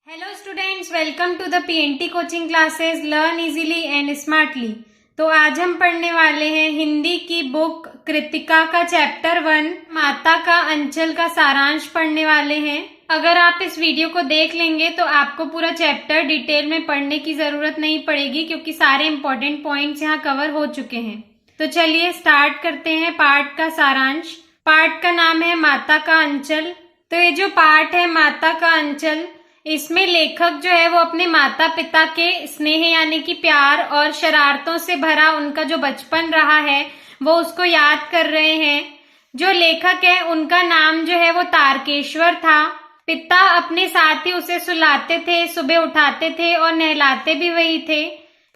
Hello students, welcome to the PNT coaching classes learn easily and smartly. तो आज हम पढ़ने वाले हैं हिंदी की बुक कृतिका का चैप्टर 1 माता का अंचल का सारांश पढ़ने वाले हैं। अगर आप इस वीडियो को देख लेंगे तो आपको पूरा चैप्टर डिटेल में पढ़ने की जरूरत नहीं पड़ेगी, क्योंकि सारे इंपॉर्टेंट पॉइंट्स यहाँ कवर हो चुके हैं। तो चलिए स्टार्ट करते हैं पाठ का सारांश। पाठ का नाम है माता का अंचल। तो ये जो पाठ है माता का अंचल, इसमें लेखक जो है वो अपने माता पिता के स्नेह यानी कि प्यार और शरारतों से भरा उनका जो बचपन रहा है वो उसको याद कर रहे हैं। जो लेखक है उनका नाम जो है वो तारकेश्वर था। पिता अपने साथ ही उसे सुलाते थे, सुबह उठाते थे और नहलाते भी वही थे।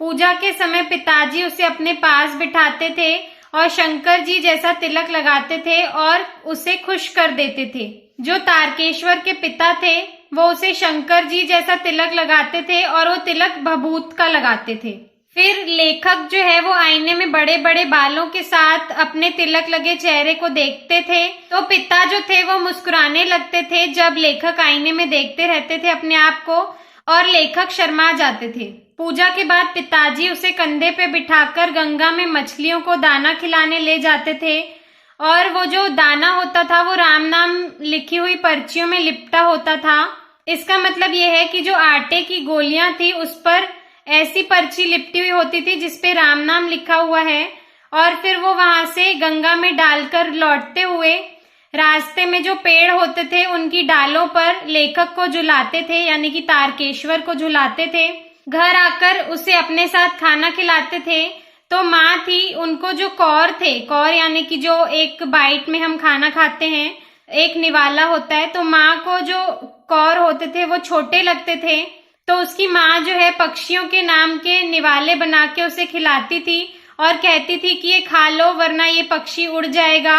पूजा के समय पिताजी उसे अपने पास बिठाते थे और शंकर जी जैसा तिलक लगाते थे और उसे खुश कर देते थे। जो तारकेश्वर के पिता थे वो उसे शंकर जी जैसा तिलक लगाते थे और वो तिलक भभूत का लगाते थे। फिर लेखक जो है वो आईने में बड़े बड़े बालों के साथ अपने तिलक लगे चेहरे को देखते थे, तो पिता जो थे वो मुस्कुराने लगते थे जब लेखक आईने में देखते रहते थे अपने आप को, और लेखक शर्मा जाते थे। पूजा के बाद पिताजी उसे कंधे पे बिठाकर गंगा में मछलियों को दाना खिलाने ले जाते थे, और वो जो दाना होता था वो राम नाम लिखी हुई पर्चियों में लिपटा होता था। इसका मतलब ये है कि जो आटे की गोलियां थी उस पर ऐसी पर्ची लिपटी हुई होती थी जिसपे राम नाम लिखा हुआ है, और फिर वो वहां से गंगा में डालकर लौटते हुए रास्ते में जो पेड़ होते थे उनकी डालों पर लेखक को झुलाते थे, यानी कि तारकेश्वर को झुलाते थे। घर आकर उसे अपने साथ खाना खिलाते थे। तो माँ थी, उनको जो कौर थे, कौर यानी कि जो एक बाइट में हम खाना खाते हैं, एक निवाला होता है, तो माँ को जो कौर होते थे वो छोटे लगते थे, तो उसकी माँ जो है पक्षियों के नाम के निवाले बना के उसे खिलाती थी और कहती थी कि ये खा लो वरना ये पक्षी उड़ जाएगा,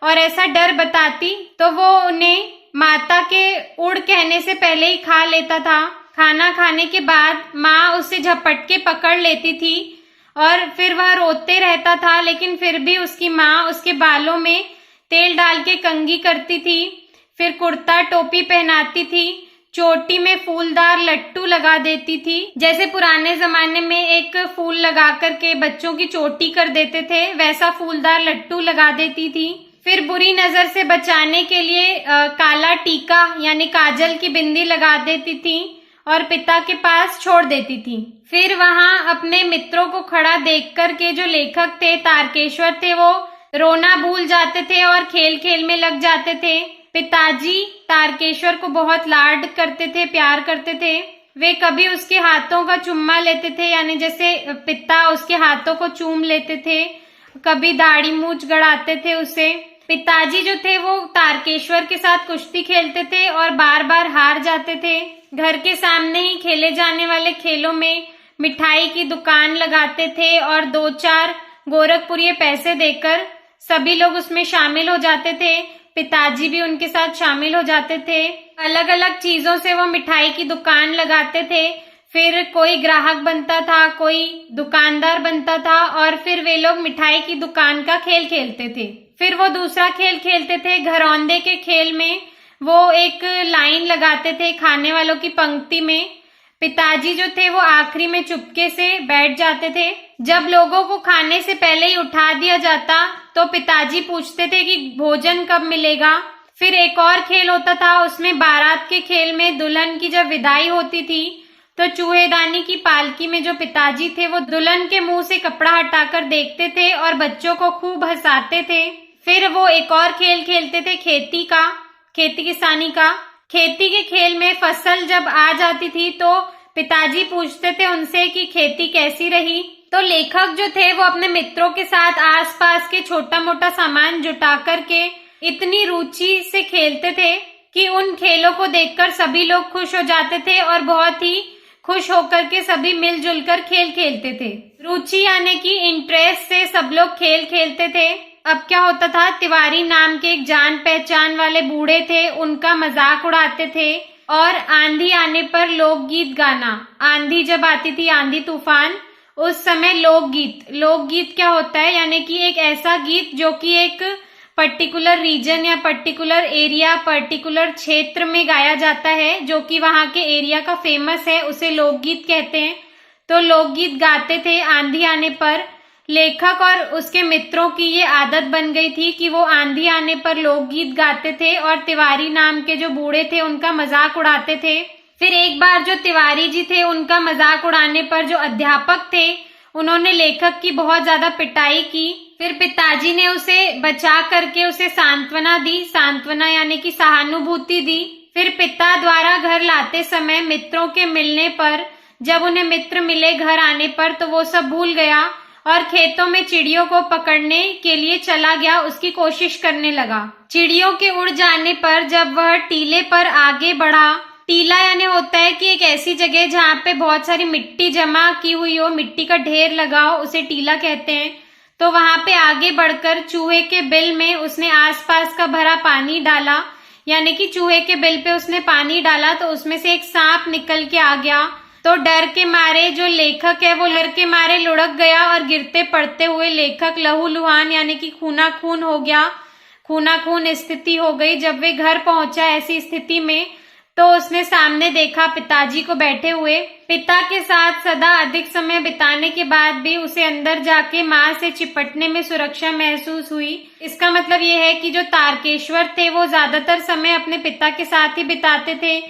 और ऐसा डर बताती तो वो उन्हें माता के उड़ कहने से पहले ही खा लेता था। खाना खाने के बाद माँ उसे झपट के पकड़ लेती थी और फिर वह रोते रहता था, लेकिन फिर भी उसकी माँ उसके बालों में तेल डाल के कंघी करती थी, फिर कुर्ता टोपी पहनाती थी, चोटी में फूलदार लट्टू लगा देती थी। जैसे पुराने जमाने में एक फूल लगा करके बच्चों की चोटी कर देते थे, वैसा फूलदार लट्टू लगा देती थी। फिर बुरी नजर से बचाने के लिए काला टीका यानी काजल की बिंदी लगा देती थी और पिता के पास छोड़ देती थी। फिर वहां अपने मित्रों को खड़ा देख कर के जो लेखक थे तारकेश्वर थे वो रोना भूल जाते थे और खेल खेल में लग जाते थे। पिताजी तारकेश्वर को बहुत लाड करते थे, प्यार करते थे। वे कभी उसके हाथों का चुम्मा लेते थे, यानी जैसे पिता उसके हाथों को चूम लेते थे, कभी दाढ़ी मूछ गड़ाते थे उसे। पिताजी जो थे वो तारकेश्वर के साथ कुश्ती खेलते थे और बार बार हार जाते थे। घर के सामने ही खेले जाने वाले खेलों में मिठाई की दुकान लगाते थे और 2-4 गोरखपुरी पैसे देकर सभी लोग उसमें शामिल हो जाते थे। पिताजी भी उनके साथ शामिल हो जाते थे। अलग अलग चीजों से वो मिठाई की दुकान लगाते थे। फिर कोई ग्राहक बनता था, कोई दुकानदार बनता था, और फिर वे लोग मिठाई की दुकान का खेल खेलते थे। फिर वो दूसरा खेल खेलते थे घरौंदे के खेल में। वो एक लाइन लगाते थे खाने वालों की पंक्ति में। पिताजी जो थे वो आखिरी में चुपके से बैठ जाते थे। जब लोगों को खाने से पहले ही उठा दिया जाता तो पिताजी पूछते थे कि भोजन कब मिलेगा। फिर एक और खेल होता था, उसमें बारात के खेल में दुल्हन की जब विदाई होती थी तो चूहेदानी की पालकी में जो पिताजी थे वो दुल्हन के मुंह से कपड़ा हटाकर देखते थे और बच्चों को खूब हंसाते थे। फिर वो एक और खेल खेलते थे खेती किसानी का। खेती के खेल में फसल जब आ जाती थी तो पिताजी पूछते थे उनसे कि खेती कैसी रही। तो लेखक जो थे वो अपने मित्रों के साथ आसपास के छोटा मोटा सामान जुटा करके इतनी रुचि से खेलते थे कि उन खेलों को देखकर सभी लोग खुश हो जाते थे और बहुत ही खुश होकर के सभी मिलजुल कर खेल खेलते थे। रुचि यानी कि इंटरेस्ट से सब लोग खेल खेलते थे। अब क्या होता था, तिवारी नाम के एक जान पहचान वाले बूढ़े थे, उनका मजाक उड़ाते थे और आंधी आने पर लोकगीत गाना। आंधी जब आती थी, आंधी तूफान, उस समय लोकगीत क्या होता है, यानी कि एक ऐसा गीत जो कि एक पर्टिकुलर रीजन या पर्टिकुलर एरिया, पर्टिकुलर क्षेत्र में गाया जाता है, जो कि वहां के एरिया का फेमस है, उसे लोकगीत कहते हैं। तो लोकगीत गाते थे आंधी आने पर। लेखक और उसके मित्रों की ये आदत बन गई थी कि वो आंधी आने पर लोकगीत गाते थे और तिवारी नाम के जो बूढ़े थे उनका मजाक उड़ाते थे। फिर एक बार जो तिवारी जी थे उनका मजाक उड़ाने पर जो अध्यापक थे उन्होंने लेखक की बहुत ज्यादा पिटाई की। फिर पिताजी ने उसे बचा करके उसे सांत्वना दी, सांत्वना यानी कि सहानुभूति दी। फिर पिता द्वारा घर लाते समय मित्रों के मिलने पर, जब उन्हें मित्र मिले घर आने पर, तो वो सब भूल गया और खेतों में चिड़ियों को पकड़ने के लिए चला गया, उसकी कोशिश करने लगा। चिड़ियों के उड़ जाने पर जब वह टीले पर आगे बढ़ा, टीला यानी होता है कि एक ऐसी जगह जहाँ पे बहुत सारी मिट्टी जमा की हुई हो, मिट्टी का ढेर लगा हो, उसे टीला कहते हैं। तो वहां पे आगे बढ़कर चूहे के बिल में उसने आसपास का भरा पानी डाला, यानी कि चूहे के बिल पे उसने पानी डाला तो उसमें से एक सांप निकल के आ गया। तो डर के मारे जो लेखक है वो डर के मारे लुढ़क गया और गिरते पड़ते हुए लेखक लहूलुहान यानी कि खूना खून हो गया, खूना खून स्थिति हो गई। जब वे घर पहुंचा ऐसी स्थिति में तो उसने सामने देखा पिताजी को बैठे हुए। पिता के साथ सदा अधिक समय बिताने के बाद भी उसे अंदर जाके माँ से चिपटने में सुरक्षा महसूस हुई। इसका मतलब ये है कि जो तारकेश्वर थे वो ज्यादातर समय अपने पिता के साथ ही बिताते थे,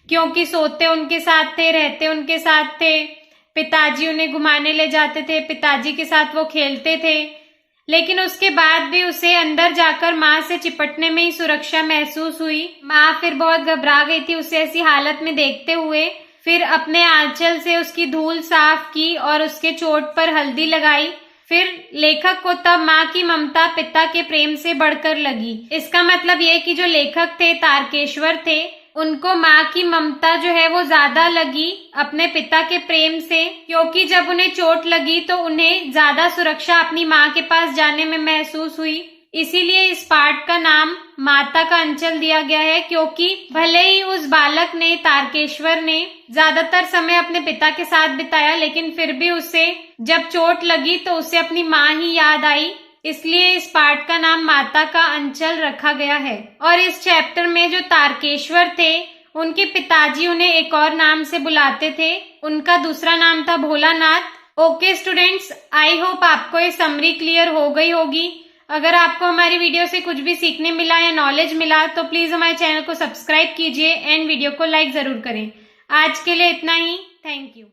क्योंकि सोते उनके साथ थे, रहते उनके साथ थे। पिताजी उन्हें घुमाने ले जाते थे, पिताजी के साथ वो खेलते थे। लेकिन उसके बाद भी उसे अंदर जाकर माँ से चिपटने में ही सुरक्षा महसूस हुई। माँ फिर बहुत घबरा गई थी उसे ऐसी हालत में देखते हुए। फिर अपने आंचल से उसकी धूल साफ की और उसके चोट पर हल्दी लगाई। फिर लेखक को तब माँ की ममता पिता के प्रेम से बढ़कर लगी। इसका मतलब ये कि जो लेखक थे, तारकेश्वर थे, उनको माँ की ममता जो है वो ज्यादा लगी अपने पिता के प्रेम से, क्योंकि जब उन्हें चोट लगी तो उन्हें ज्यादा सुरक्षा अपनी माँ के पास जाने में महसूस हुई। इसीलिए इस पाठ का नाम माता का अंचल दिया गया है, क्योंकि भले ही उस बालक ने, तारकेश्वर ने ज्यादातर समय अपने पिता के साथ बिताया, लेकिन फिर भी उसे जब चोट लगी तो उसे अपनी माँ ही याद आई। इसलिए इस पाठ का नाम माता का अंचल रखा गया है। और इस चैप्टर में जो तारकेश्वर थे उनके पिताजी उन्हें एक और नाम से बुलाते थे, उनका दूसरा नाम था Bholanath. Okay students, I hope आपको ये समरी क्लियर हो गई होगी। अगर आपको हमारी वीडियो से कुछ भी सीखने मिला या नॉलेज मिला तो प्लीज हमारे चैनल को सब्सक्राइब कीजिए एंड वीडियो को लाइक जरूर करें। आज के लिए इतना ही, थैंक यू।